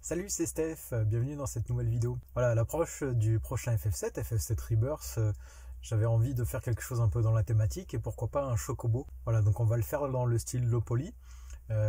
Salut, c'est Steph, bienvenue dans cette nouvelle vidéo. Voilà, à l'approche du prochain FF7, FF7 Rebirth, j'avais envie de faire quelque chose un peu dans la thématique et pourquoi pas un chocobo. Voilà, donc on va le faire dans le style low poly.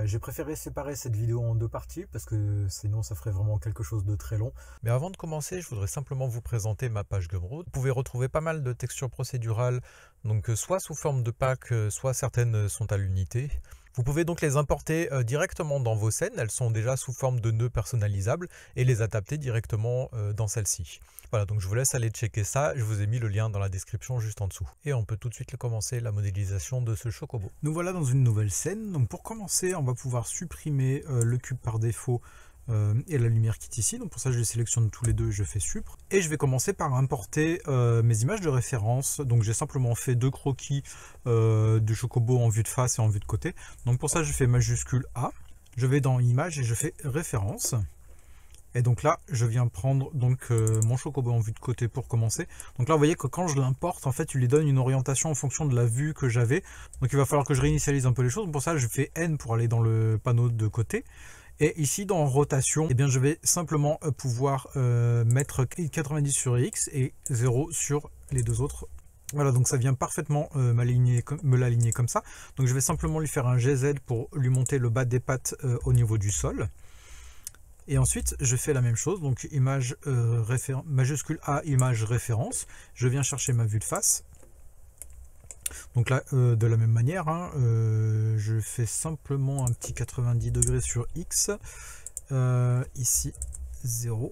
J'ai préféré séparer cette vidéo en deux parties parce que sinon ça ferait vraiment quelque chose de très long. Mais avant de commencer, je voudrais simplement vous présenter ma page Gumroad. Vous pouvez retrouver pas mal de textures procédurales, donc soit sous forme de pack, soit certaines sont à l'unité. Vous pouvez donc les importer directement dans vos scènes, elles sont déjà sous forme de nœuds personnalisables, et les adapter directement dans celle-ci. Voilà, donc je vous laisse aller checker ça, je vous ai mis le lien dans la description juste en dessous. Et on peut tout de suite commencer la modélisation de ce chocobo. Nous voilà dans une nouvelle scène, donc pour commencer on va pouvoir supprimer le cube par défaut et la lumière qui est ici. Donc pour ça je les sélectionne tous les deux, je fais supr. Et je vais commencer par importer mes images de référence. Donc j'ai simplement fait deux croquis de chocobo en vue de face et en vue de côté. Donc pour ça je fais majuscule A, je vais dans image et je fais référence. Et donc là, je viens prendre donc mon chocobo en vue de côté pour commencer. Donc là, vous voyez que quand je l'importe, en fait, il lui donne une orientation en fonction de la vue que j'avais. Donc il va falloir que je réinitialise un peu les choses. Pour ça, je fais N pour aller dans le panneau de côté. Et ici, dans rotation, eh bien, je vais simplement pouvoir mettre 90 sur X et 0 sur les deux autres. Voilà, donc ça vient parfaitement me l'aligner comme ça. Donc je vais simplement lui faire un GZ pour lui monter le bas des pattes au niveau du sol. Et ensuite, je fais la même chose, donc image majuscule A, image référence. Je viens chercher ma vue de face. Donc là, de la même manière, hein, je fais simplement un petit 90 degrés sur X. Ici, 0.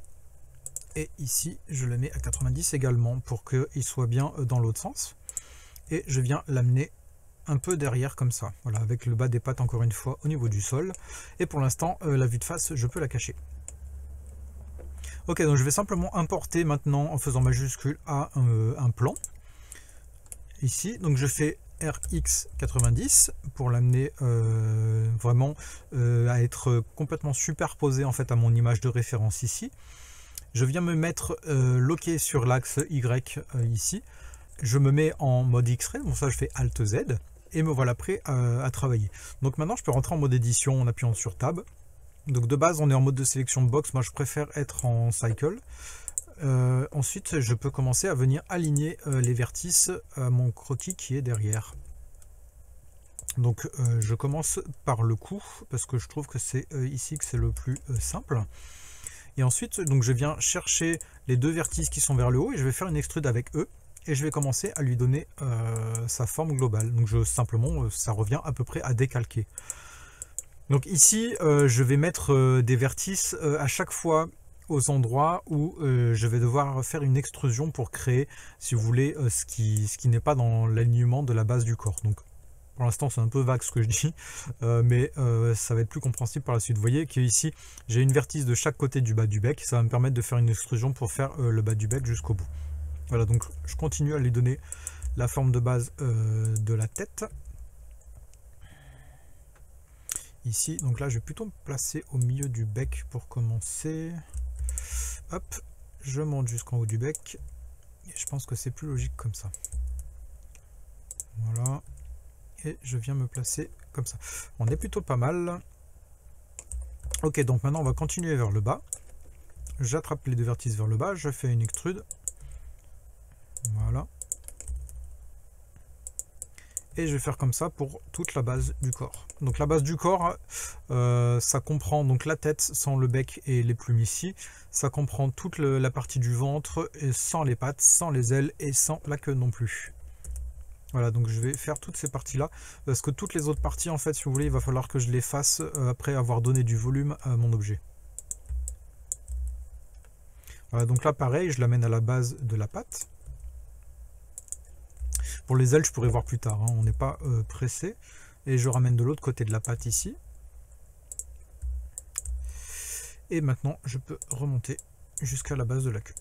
Et ici, je le mets à 90 également pour qu'il soit bien dans l'autre sens. Et je viens l'amener un peu derrière comme ça, voilà, avec le bas des pattes encore une fois au niveau du sol. Et pour l'instant, la vue de face, je peux la cacher. Ok, donc je vais simplement importer maintenant en faisant majuscule A un plan. Ici, donc je fais RX90 pour l'amener vraiment à être complètement superposé en fait à mon image de référence ici. Je viens me mettre loqué sur l'axe Y ici. Je me mets en mode X-ray, donc ça je fais Alt Z. Et me voilà prêt à travailler. Donc maintenant je peux rentrer en mode édition en appuyant sur Tab. Donc de base on est en mode de sélection de box, moi je préfère être en cycle. Ensuite je peux commencer à venir aligner les vertices à mon croquis qui est derrière. Donc je commence par le cou parce que je trouve que c'est ici que c'est le plus simple. Et ensuite donc je viens chercher les deux vertices qui sont vers le haut et je vais faire une extrude avec eux. Et je vais commencer à lui donner sa forme globale. Donc simplement, ça revient à peu près à décalquer. Donc ici, je vais mettre des vertices à chaque fois aux endroits où je vais devoir faire une extrusion pour créer, si vous voulez, ce qui n'est pas dans l'alignement de la base du corps. Donc pour l'instant, c'est un peu vague ce que je dis, mais ça va être plus compréhensible par la suite. Vous voyez qu'ici, j'ai une vertice de chaque côté du bas du bec. Ça va me permettre de faire une extrusion pour faire le bas du bec jusqu'au bout. Voilà, donc je continue à lui donner la forme de base de la tête. Ici, donc là, je vais plutôt me placer au milieu du bec pour commencer. Hop, je monte jusqu'en haut du bec. Et je pense que c'est plus logique comme ça. Voilà. Et je viens me placer comme ça. On est plutôt pas mal. Ok, donc maintenant, on va continuer vers le bas. J'attrape les deux vertices vers le bas. Je fais une extrude. Voilà. Et je vais faire comme ça pour toute la base du corps. Donc la base du corps, ça comprend donc la tête sans le bec et les plumes ici. Ça comprend toute la partie du ventre et sans les pattes, sans les ailes et sans la queue non plus. Voilà, donc je vais faire toutes ces parties-là. Parce que toutes les autres parties, en fait, si vous voulez, il va falloir que je les fasse après avoir donné du volume à mon objet. Voilà, donc là, pareil, je l'amène à la base de la patte. Pour les ailes, je pourrais voir plus tard, hein, on n'est pas pressé. Et je ramène de l'autre côté de la patte ici. Et maintenant, je peux remonter jusqu'à la base de la queue.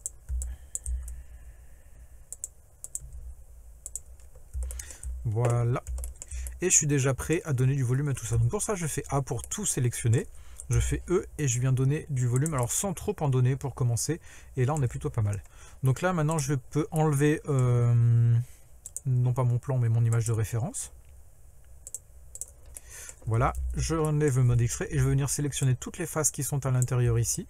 Voilà. Et je suis déjà prêt à donner du volume à tout ça. Donc pour ça, je fais A pour tout sélectionner. Je fais E et je viens donner du volume, alors sans trop en donner pour commencer. Et là, on est plutôt pas mal. Donc là, maintenant, je peux enlever... non pas mon plan mais mon image de référence. Voilà, je enlève le mode extrait et je vais venir sélectionner toutes les faces qui sont à l'intérieur ici.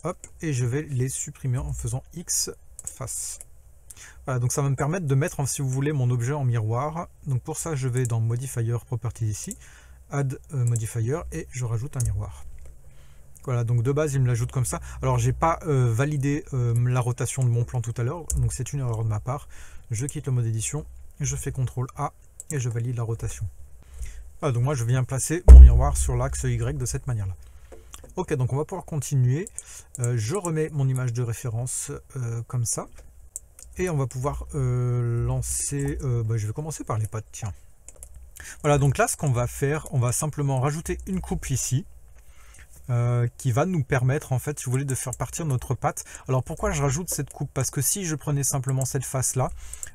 Hop, et je vais les supprimer en faisant X face. Voilà, donc ça va me permettre de mettre, si vous voulez, mon objet en miroir. Donc pour ça, je vais dans Modifier Properties ici, Add Modifier, et je rajoute un miroir. Voilà, donc de base, il me l'ajoute comme ça. Alors, j'ai pas validé la rotation de mon plan tout à l'heure, donc c'est une erreur de ma part. Je quitte le mode édition, je fais CTRL A et je valide la rotation. Voilà, donc moi, je viens placer mon miroir sur l'axe Y de cette manière-là. Ok, donc on va pouvoir continuer. Je remets mon image de référence comme ça. Et on va pouvoir lancer... je vais commencer par les pattes, tiens. Voilà, donc là, ce qu'on va faire, on va simplement rajouter une coupe ici. Qui va nous permettre, en fait, si vous voulez, de faire partir notre patte. Alors, pourquoi je rajoute cette coupe? Parce que si je prenais simplement cette face-là,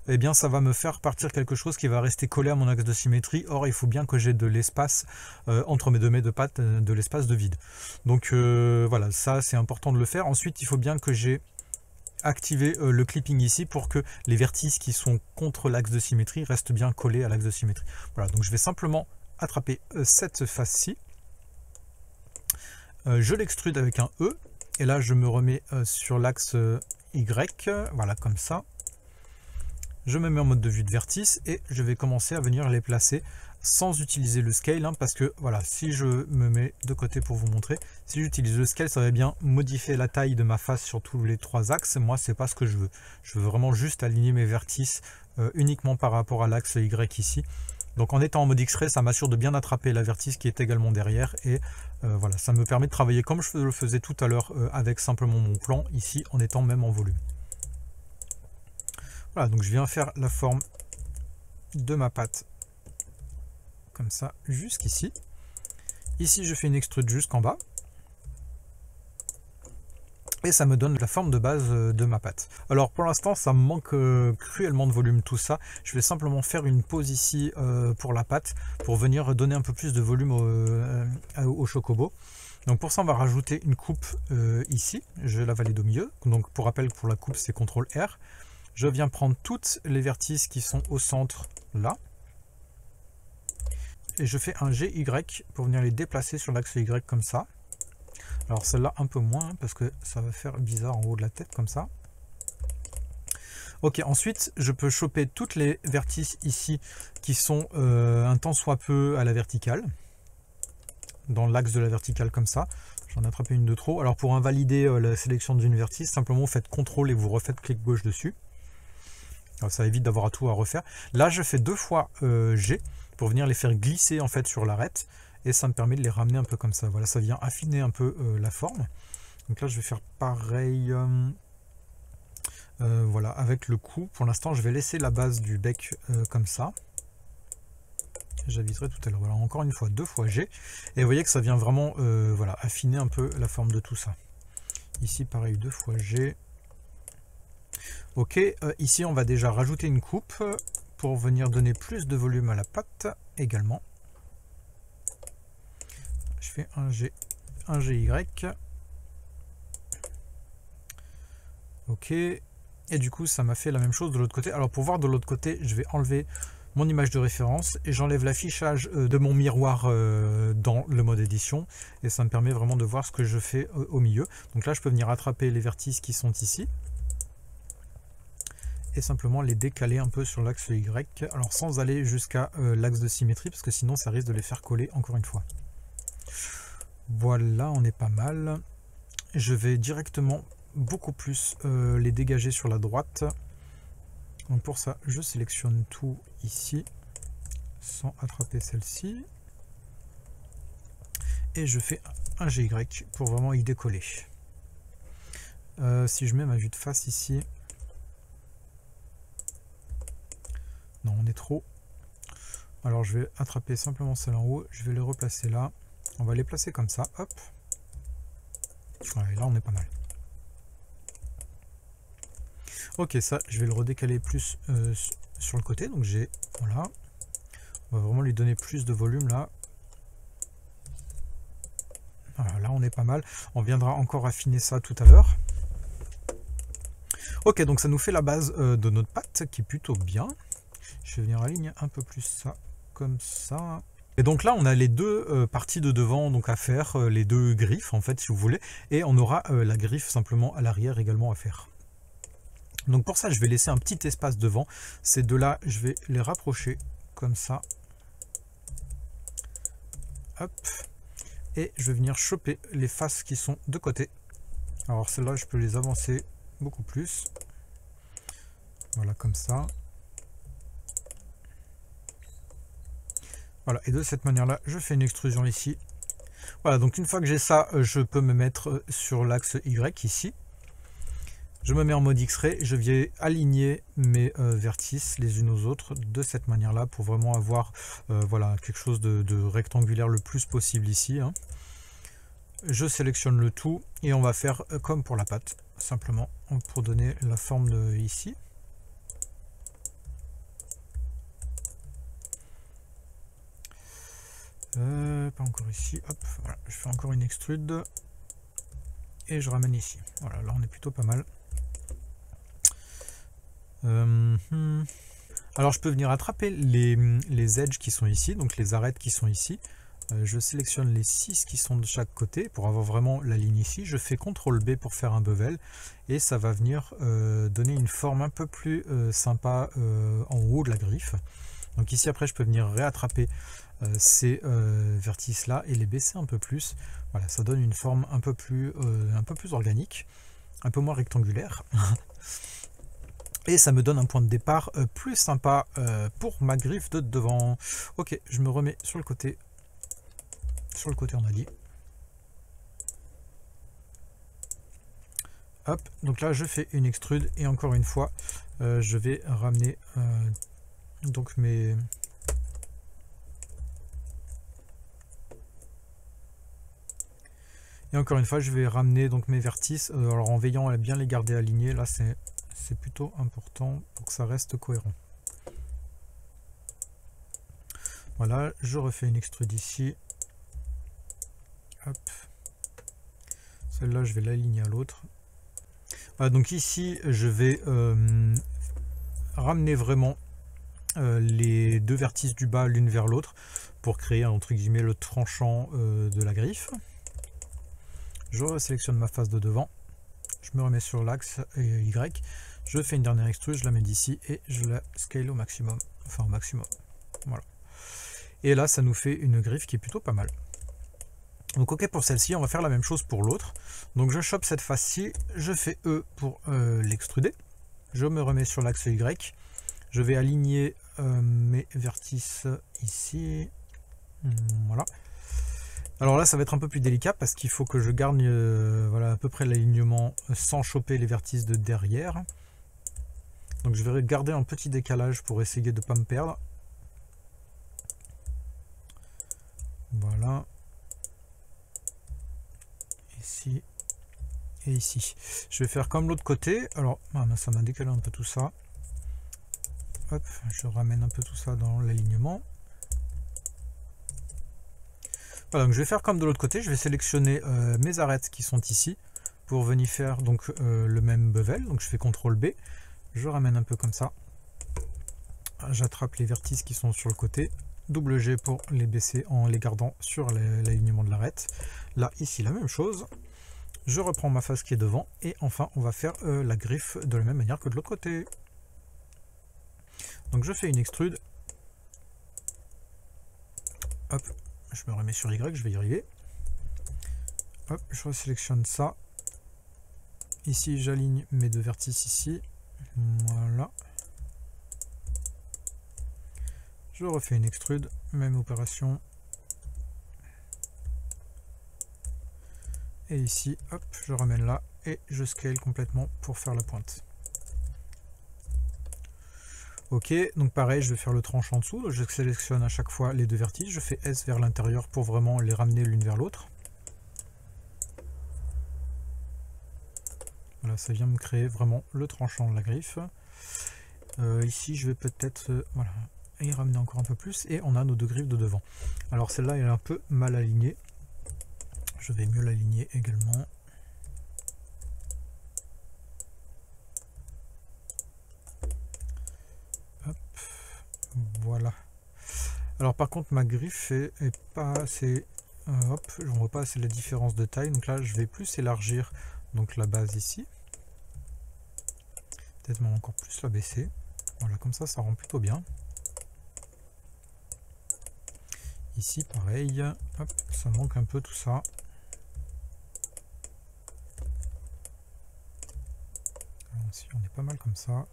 eh bien, ça va me faire partir quelque chose qui va rester collé à mon axe de symétrie. Or, il faut bien que j'ai de l'espace entre mes deux mets de patte, de l'espace de vide. Donc, voilà, ça, c'est important de le faire. Ensuite, il faut bien que j'ai activé le clipping ici pour que les vertices qui sont contre l'axe de symétrie restent bien collés à l'axe de symétrie. Voilà, donc je vais simplement attraper cette face-ci. Je l'extrude avec un E et là je me remets sur l'axe Y, voilà comme ça. Je me mets en mode de vue de vertice et je vais commencer à venir les placer sans utiliser le scale, hein, parce que voilà, si je me mets de côté pour vous montrer, si j'utilise le scale, ça va bien modifier la taille de ma face sur tous les trois axes. Moi, c'est pas ce que je veux. Je veux vraiment juste aligner mes vertices uniquement par rapport à l'axe Y ici. Donc en étant en mode X-ray, ça m'assure de bien attraper la vertice qui est également derrière. Et voilà, ça me permet de travailler comme je le faisais tout à l'heure avec simplement mon plan, ici en étant même en volume. Voilà, donc je viens faire la forme de ma patte comme ça jusqu'ici. Ici, je fais une extrude jusqu'en bas. Et ça me donne la forme de base de ma patte. Alors pour l'instant, ça me manque cruellement de volume tout ça. Je vais simplement faire une pause ici pour la patte, pour venir donner un peu plus de volume au chocobo. Donc pour ça, on va rajouter une coupe ici. Je la valide au milieu. Donc pour rappel, pour la coupe, c'est CTRL R. Je viens prendre toutes les vertices qui sont au centre là. Et je fais un GY pour venir les déplacer sur l'axe Y comme ça. Alors celle-là un peu moins, parce que ça va faire bizarre en haut de la tête comme ça. Ok, ensuite je peux choper toutes les vertices ici qui sont un tant soit peu à la verticale. Dans l'axe de la verticale comme ça. J'en ai attrapé une de trop. Alors pour invalider la sélection d'une vertice, simplement vous faites CTRL et vous refaites clic gauche dessus. Alors, ça évite d'avoir tout à refaire. Là je fais 2 fois G pour venir les faire glisser en fait sur l'arête. Et ça me permet de les ramener un peu comme ça. Voilà, ça vient affiner un peu la forme. Donc là, je vais faire pareil voilà, avec le cou. Pour l'instant, je vais laisser la base du bec comme ça. J'aviserai tout à l'heure. Voilà, encore une fois, 2 fois G. Et vous voyez que ça vient vraiment voilà, affiner un peu la forme de tout ça. Ici, pareil, 2 fois G. Ok, ici, on va déjà rajouter une coupe pour venir donner plus de volume à la patte également. Je fais un GY. Ok. Et du coup, ça m'a fait la même chose de l'autre côté. Alors pour voir de l'autre côté, je vais enlever mon image de référence et j'enlève l'affichage de mon miroir dans le mode édition. Et ça me permet vraiment de voir ce que je fais au milieu. Donc là, je peux venir attraper les vertices qui sont ici. Et simplement les décaler un peu sur l'axe Y. Alors sans aller jusqu'à l'axe de symétrie, parce que sinon ça risque de les faire coller encore une fois. Voilà, on est pas mal. Je vais directement beaucoup plus les dégager sur la droite. Donc pour ça, je sélectionne tout ici, sans attraper celle-ci. Et je fais un GY pour vraiment y décoller. Si je mets ma vue de face ici... Non, on est trop. Alors je vais attraper simplement celle en haut, je vais les replacer là. On va les placer comme ça, hop. Voilà, et là on est pas mal. Ok, ça, je vais le redécaler plus sur le côté. Donc j'ai, voilà. On va vraiment lui donner plus de volume là. Voilà, là on est pas mal. On viendra encore affiner ça tout à l'heure. Ok, donc ça nous fait la base de notre patte qui est plutôt bien. Je vais venir aligner un peu plus ça comme ça. Et donc là, on a les deux parties de devant donc à faire, les deux griffes en fait, si vous voulez. Et on aura la griffe simplement à l'arrière également à faire. Donc pour ça, je vais laisser un petit espace devant. Ces deux-là, je vais les rapprocher comme ça. Hop. Et je vais venir choper les faces qui sont de côté. Alors celles-là, je peux les avancer beaucoup plus. Voilà, comme ça. Voilà, et de cette manière-là, je fais une extrusion ici. Voilà, donc une fois que j'ai ça, je peux me mettre sur l'axe Y ici. Je me mets en mode X-ray, je viens aligner mes vertices les unes aux autres de cette manière-là pour vraiment avoir voilà, quelque chose de rectangulaire le plus possible ici. Hein. Je sélectionne le tout et on va faire comme pour la pâte, simplement pour donner la forme de ici. Pas encore ici, hop, voilà, je fais encore une extrude et je ramène ici. Voilà, là on est plutôt pas mal. Alors je peux venir attraper les edges qui sont ici, donc les arêtes qui sont ici. Je sélectionne les 6 qui sont de chaque côté pour avoir vraiment la ligne ici. Je fais CTRL B pour faire un bevel et ça va venir donner une forme un peu plus sympa en haut de la griffe. Donc ici après je peux venir réattraper ces vertices là et les baisser un peu plus. Voilà, ça donne une forme un peu plus organique, un peu moins rectangulaire. Et ça me donne un point de départ plus sympa pour ma griffe de devant. Ok, je me remets sur le côté. Sur le côté on a dit. Hop, donc là je fais une extrude et encore une fois je vais ramener donc mes... Et encore une fois je vais ramener donc mes vertices, alors en veillant à bien les garder alignés, là c'est plutôt important pour que ça reste cohérent. Voilà, je refais une extrude ici. Hop. Celle-là, je vais l'aligner à l'autre. Voilà, donc ici, je vais ramener vraiment les deux vertices du bas l'une vers l'autre pour créer entre guillemets le tranchant de la griffe. Je sélectionne ma face de devant. Je me remets sur l'axe Y. Je fais une dernière extrude, je la mets d'ici et je la scale au maximum. Enfin au maximum. Voilà. Et là, ça nous fait une griffe qui est plutôt pas mal. Donc ok pour celle-ci, on va faire la même chose pour l'autre. Donc je chope cette face-ci, je fais E pour l'extruder. Je me remets sur l'axe Y. Je vais aligner mes vertices ici. Voilà. Alors là, ça va être un peu plus délicat parce qu'il faut que je garde voilà, à peu près l'alignement sans choper les vertices de derrière. Donc je vais garder un petit décalage pour essayer de ne pas me perdre. Voilà. Ici et ici. Je vais faire comme l'autre côté. Alors, ça m'a décalé un peu tout ça. Hop, je ramène un peu tout ça dans l'alignement. Voilà, donc je vais faire comme de l'autre côté. Je vais sélectionner mes arêtes qui sont ici pour venir faire donc le même bevel. Donc je fais CTRL B. Je ramène un peu comme ça. J'attrape les vertices qui sont sur le côté. Double G pour les baisser en les gardant sur l'alignement de l'arête. Là, ici, la même chose. Je reprends ma face qui est devant. Et enfin, on va faire la griffe de la même manière que de l'autre côté. Donc je fais une extrude. Hop, je me remets sur Y, je vais y arriver. Hop, je resélectionne ça. Ici, j'aligne mes deux vertices ici. Voilà. Je refais une extrude, même opération. Et ici, hop, je ramène là et je scale complètement pour faire la pointe. Ok, donc pareil, je vais faire le tranchant en dessous. Je sélectionne à chaque fois les deux vertices. Je fais S vers l'intérieur pour vraiment les ramener l'une vers l'autre. Voilà, ça vient me créer vraiment le tranchant de la griffe. Ici, je vais peut-être voilà, y ramener encore un peu plus. Et on a nos deux griffes de devant. Alors celle-là, elle est un peu mal alignée. Je vais mieux l'aligner également. Hop, voilà. Alors par contre ma griffe est pas assez, hop, on voit pas assez la différence de taille, donc là je vais plus élargir donc la base ici, peut-être même encore plus la baisser, voilà, comme ça rend plutôt bien. Ici pareil, hop, ça manque un peu tout ça. Alors, ici on est pas mal comme ça.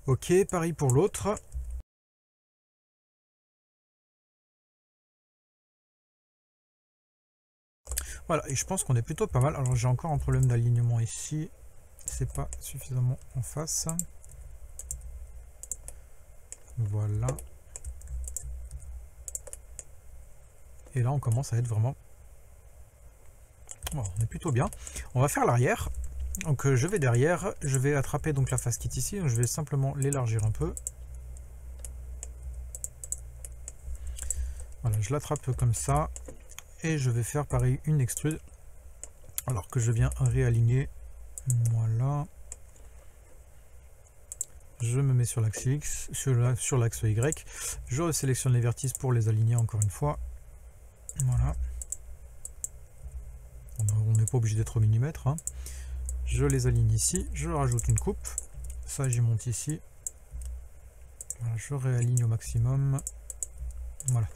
Ok, pareil pour l'autre. Voilà, et je pense qu'on est plutôt pas mal. Alors j'ai encore un problème d'alignement ici, c'est pas suffisamment en face. Voilà. Et là on commence à être vraiment... Bon, on est plutôt bien. On va faire l'arrière. Donc je vais derrière, je vais attraper donc la face qui est ici, donc je vais simplement l'élargir un peu. Voilà, je l'attrape comme ça. Et je vais faire pareil une extrude. Alors que je viens réaligner. Voilà. Je me mets sur l'axe X, sur l'axe Y. Je sélectionne les vertices pour les aligner encore une fois. Voilà. On n'est pas obligé d'être au millimètre, hein. Je les aligne ici, je rajoute une coupe, ça j'y monte ici, voilà, je réaligne au maximum, voilà,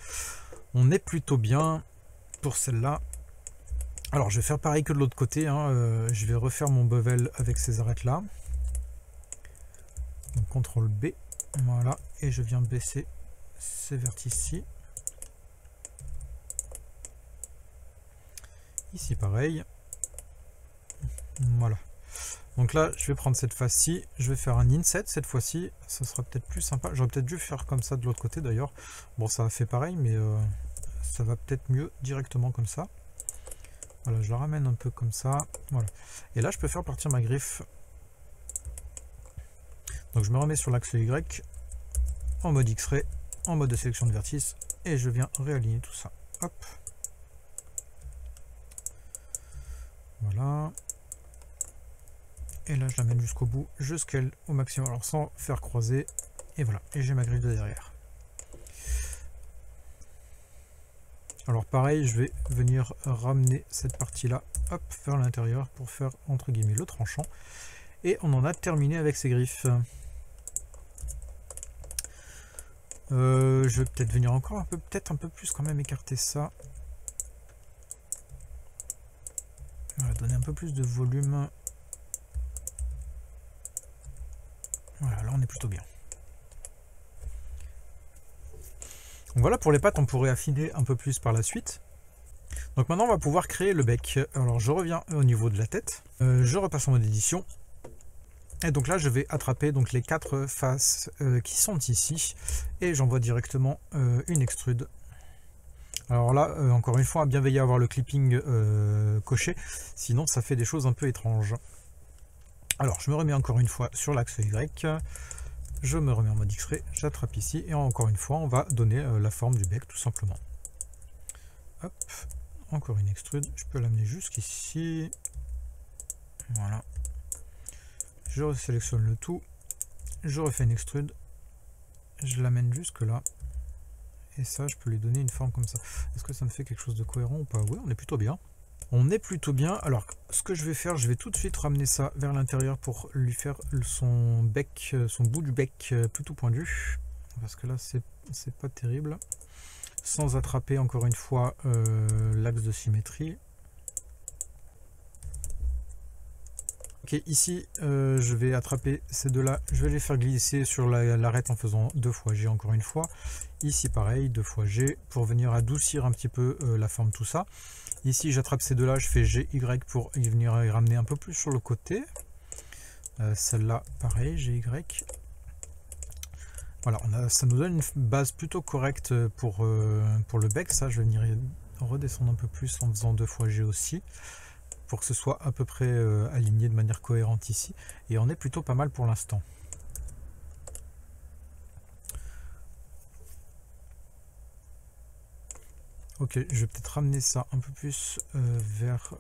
on est plutôt bien pour celle-là. Alors je vais faire pareil que de l'autre côté, hein. Je vais refaire mon bevel avec ces arêtes là, donc CTRL B, voilà, et je viens baisser ces vertices ici pareil. Voilà. Donc là, je vais prendre cette face-ci, je vais faire un inset cette fois-ci, ça sera peut-être plus sympa. J'aurais peut-être dû faire comme ça de l'autre côté d'ailleurs. Bon, ça a fait pareil, mais ça va peut-être mieux directement comme ça. Voilà, je la ramène un peu comme ça. Voilà. Et là, je peux faire partir ma griffe. Donc je me remets sur l'axe Y, en mode X-ray, en mode de sélection de vertices, et je viens réaligner tout ça. Hop. Voilà. Et là je l'amène jusqu'au bout, je scale au maximum, alors sans faire croiser, et voilà, et j'ai ma grille de derrière. Alors pareil, je vais venir ramener cette partie là, hop, vers l'intérieur pour faire entre guillemets le tranchant, et on en a terminé avec ces griffes. Je vais peut-être venir encore un peu, peut-être un peu plus quand même écarter ça. Voilà, donner un peu plus de volume. Voilà, là on est plutôt bien. Donc voilà, pour les pattes, on pourrait affiner un peu plus par la suite. Donc maintenant, on va pouvoir créer le bec. Alors je reviens au niveau de la tête. Je repasse en mode édition. Et donc là, je vais attraper donc les 4 faces qui sont ici. Et j'envoie directement une extrude. Alors là, encore une fois, bien veiller à avoir le clipping coché. Sinon, ça fait des choses un peu étranges. Alors, je me remets encore une fois sur l'axe Y. Je me remets en mode X-ray, j'attrape ici. Et encore une fois, on va donner la forme du bec, tout simplement. Hop, encore une extrude. Je peux l'amener jusqu'ici. Voilà. Je sélectionne le tout. Je refais une extrude. Je l'amène jusque là. Et ça, je peux lui donner une forme comme ça. Est-ce que ça me fait quelque chose de cohérent ou pas? Oui, on est plutôt bien. On est plutôt bien. Alors, ce que je vais faire, je vais tout de suite ramener ça vers l'intérieur pour lui faire son bec, son bout du bec plutôt pointu. Parce que là, c'est pas terrible. Sans attraper encore une fois l'axe de symétrie. Ok, ici, je vais attraper ces deux-là. Je vais les faire glisser sur l'arête en faisant 2 fois G encore une fois. Ici, pareil, 2 fois G pour venir adoucir un petit peu la forme, tout ça. Ici, j'attrape ces deux-là, je fais GY pour y venir ramener un peu plus sur le côté. Celle-là, pareil, GY. Voilà, ça nous donne une base plutôt correcte pour le bec. Ça, je vais venir redescendre un peu plus en faisant 2 fois G aussi, pour que ce soit à peu près aligné de manière cohérente ici. Et on est plutôt pas mal pour l'instant. Ok, je vais peut-être ramener ça un peu plus vers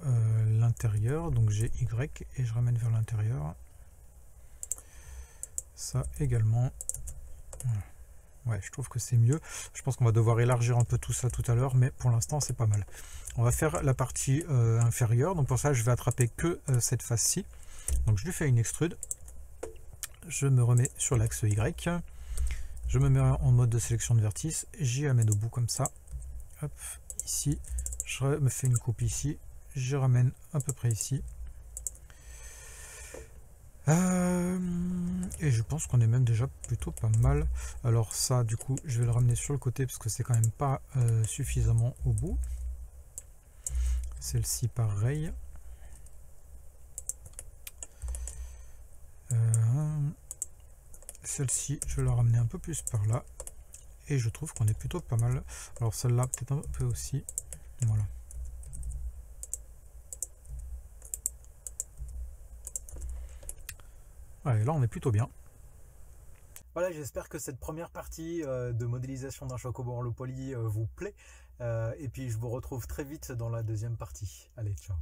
l'intérieur. Donc j'ai Y et je ramène vers l'intérieur. Ça également. Voilà. Ouais, je trouve que c'est mieux. Je pense qu'on va devoir élargir un peu tout ça tout à l'heure, mais pour l'instant, c'est pas mal. On va faire la partie inférieure. Donc pour ça, je vais attraper que cette face-ci. Donc je lui fais une extrude. Je me remets sur l'axe Y. Je me mets en mode de sélection de vertice. J'y amène au bout comme ça. Hop, ici. Je me fais une coupe ici. Je ramène à peu près ici. Et je pense qu'on est même déjà plutôt pas mal. Alors ça, du coup, je vais le ramener sur le côté parce que c'est quand même pas suffisamment au bout. Celle-ci, pareil. Celle-ci, je vais la ramener un peu plus par là. Et je trouve qu'on est plutôt pas mal. Alors celle-là, peut-être un peu aussi. Voilà. Ouais, là, on est plutôt bien. Voilà, j'espère que cette première partie de modélisation d'un chocobo en low poly vous plaît. Et puis, je vous retrouve très vite dans la deuxième partie. Allez, ciao.